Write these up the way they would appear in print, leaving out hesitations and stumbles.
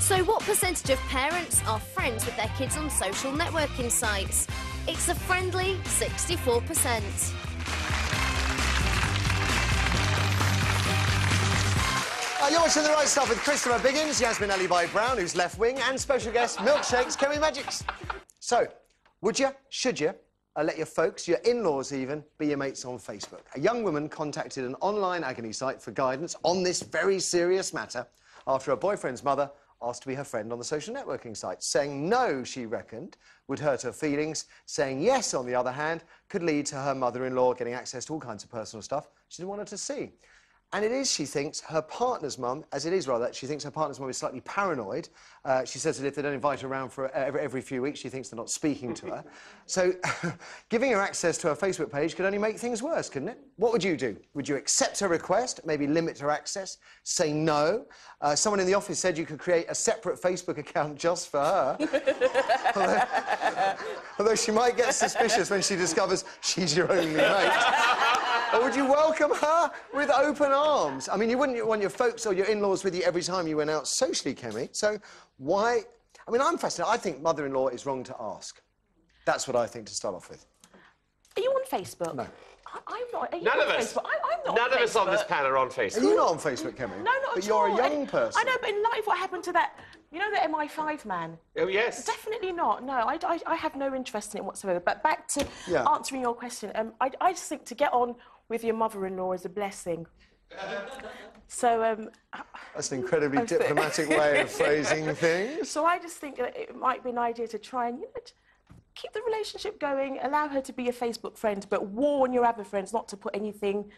So what percentage of parents are friends with their kids on social networking sites? It's a friendly 64%. You're watching The Right Stuff with Christopher Biggins, Yasmin Ali Brown, who's left wing, and special guest, Milkshakes, Kerry Magics. So, would you, should you, let your folks, your in-laws even, be your mates on Facebook? A young woman contacted an online agony site for guidance on this very serious matter after her boyfriend's mother asked to be her friend on the social networking site. Saying no, she reckoned, would hurt her feelings. Saying yes, on the other hand, could lead to her mother-in-law getting access to all kinds of personal stuff she didn't want her to see. And it is, she thinks, her partner's mum, as it is rather, she thinks her partner's mum is slightly paranoid. She says that if they don't invite her around for every few weeks, she thinks they're not speaking to her. So giving her access to her Facebook page could only make things worse, couldn't it? What would you do? Would you accept her request, maybe limit her access, say no? Someone in the office said you could create a separate Facebook account just for her. although she might get suspicious when she discovers she's your only mate. Or would you welcome her with open arms? I mean, you wouldn't want your folks or your in-laws with you every time you went out socially, Kemi. So why... I mean, I'm fascinated. I think mother-in-law is wrong to ask. That's what I think to start off with. Are you on Facebook? No. I'm not. Are you None on of us. Facebook? I'm not None on of us on this Facebook. panel are on Facebook. Are you not on Facebook, Kemi? No, not but at you're all. a young person. I know, but in life, what happened to that... You know the MI5 man? Oh, yes. Definitely not. No, I have no interest in it whatsoever. But back to answering your question, I just think to get on with your mother-in-law is a blessing. So, That's an incredibly diplomatic way of phrasing things. So I just think that it might be an idea to try and, keep the relationship going, allow her to be a Facebook friend, but warn your other friends not to put anything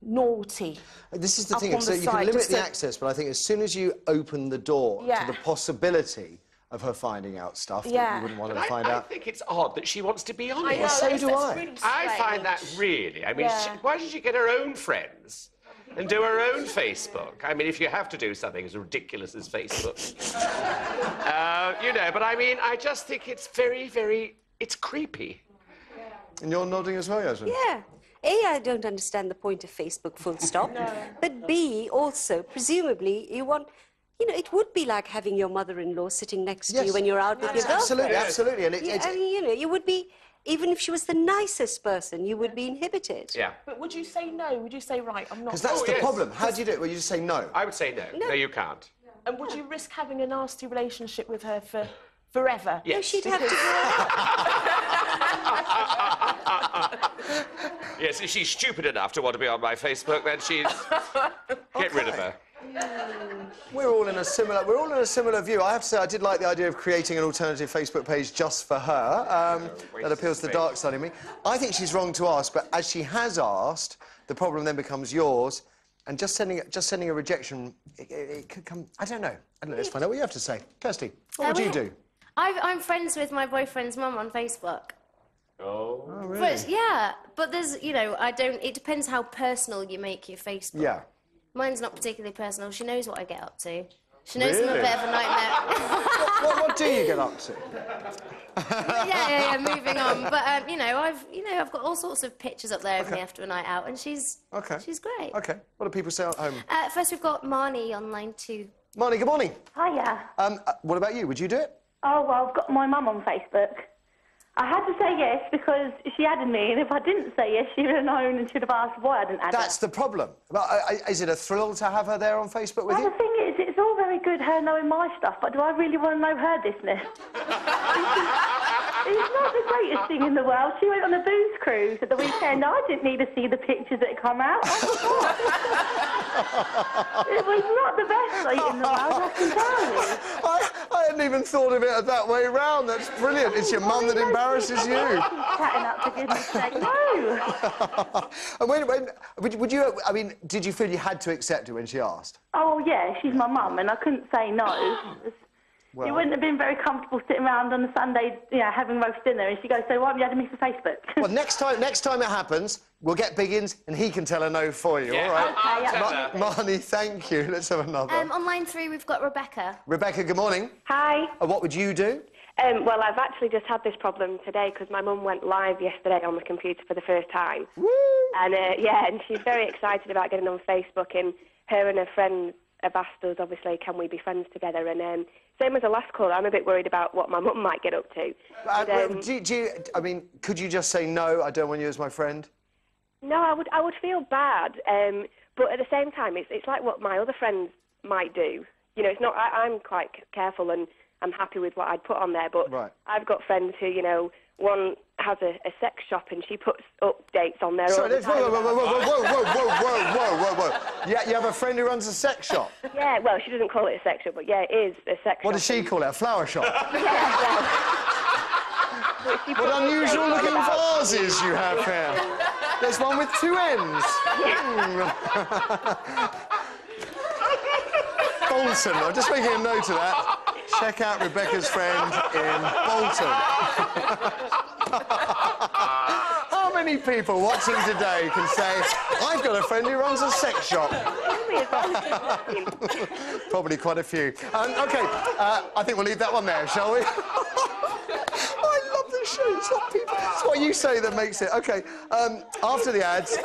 naughty. This is the thing, so you can limit the access, but I think as soon as you open the door to the possibility of her finding out stuff that you wouldn't want her to find out... I think it's odd that she wants to be on it. Well, so do I. Really I find that really... I mean, why did she get her own friends and do her own Facebook? I mean, if you have to do something as ridiculous as Facebook. You know, but I mean, I just think it's very, very... It's creepy. And you're nodding as well, Yasmin? Yeah. A, I don't understand the point of Facebook, full stop. No. But B, also, presumably, you want... You know, it would be like having your mother-in-law sitting next to you when you're out with your girlfriend. Absolutely. And I mean, you know, you would be... Even if she was the nicest person, you would be inhibited. Yeah. But would you say no? Would you say, right, I'm not... Because that's the problem. How do you do it? Well, you just say no. I would say no. No, you can't. And would you risk having a nasty relationship with her for forever? Yes. No, she'd have to go Yes, if she's stupid enough to want to be on my Facebook, then she's... Get rid of her. We're all in a similar view. I have to say, I did like the idea of creating an alternative Facebook page just for her. That appeals to the dark side of me. I think she's wrong to ask, but as she has asked, the problem then becomes yours. And just sending a rejection, it could come... I don't know. Let's find out what you have to say. Kirsty, what would you do? I'm friends with my boyfriend's mum on Facebook. Oh, really? But, yeah, but there's, you know, it depends how personal you make your Facebook. Yeah. Mine's not particularly personal. She knows what I get up to. She knows I'm a bit of a nightmare. what do you get up to? yeah, moving on. But, you know, I've got all sorts of pictures up there of me after a night out, and she's great. OK. What do people say at home? First, we've got Marnie online too. Marnie, good morning. Hiya. What about you? Would you do it? Oh, well, I've got my mum on Facebook. I had to say yes because she added me, and if I didn't say yes, she would have known and should have asked why I didn't add her. That's the problem. Is it a thrill to have her there on Facebook with you? Well, the thing is, it's all very good her knowing my stuff, but do I really want to know her business? It's not the greatest thing in the world. She went on a booze cruise at the weekend. I didn't need to see the pictures that come out. It was not the best night in the world, I can tell you. I hadn't even thought of it that way round. That's brilliant. It's your mum that embarrasses you. Chatting up, for goodness sake, no. And would you? I mean, did you feel you had to accept it when she asked? Oh yeah, she's my mum, and I couldn't say no. It wouldn't have been very comfortable sitting around on a Sunday, you know, having roast dinner, and she goes, "So why haven't you added me for Facebook?" Well, next time it happens, we'll get Biggins, and he can tell her no for you. Yeah. All right? Okay, yeah. Marnie, thank you. Let's have another. On line 3, we've got Rebecca. Rebecca, good morning. Hi. What would you do? Well, I've actually just had this problem today because my mum went live yesterday on the computer for the first time. Woo! And, and she's very excited about getting on Facebook, and her and her friends asked us, obviously, can we be friends together? And same as the last caller, I'm a bit worried about what my mum might get up to. I mean, could you just say, no, I don't want you as my friend? No, I would feel bad, but at the same time, it's like what my other friends might do. You know, it's not. I'm quite careful and I'm happy with what I'd put on there, but I've got friends who, you know, one has a sex shop and she puts updates on there all the time. Whoa. Yeah, you have a friend who runs a sex shop? Yeah, well, she doesn't call it a sex shop, but yeah, it is a sex shop. What does she call it, a flower shop? What unusual-looking vases you have here. There's one with 2 ends. Bolton. I'm just making a note of that. Check out Rebecca's friend in Bolton. How many people watching today can say, I've got a friend who runs a sex shop? Probably quite a few. OK, I think we'll leave that one there, shall we? I love this show. It's not people. It's what you say that makes it. OK, after the ads...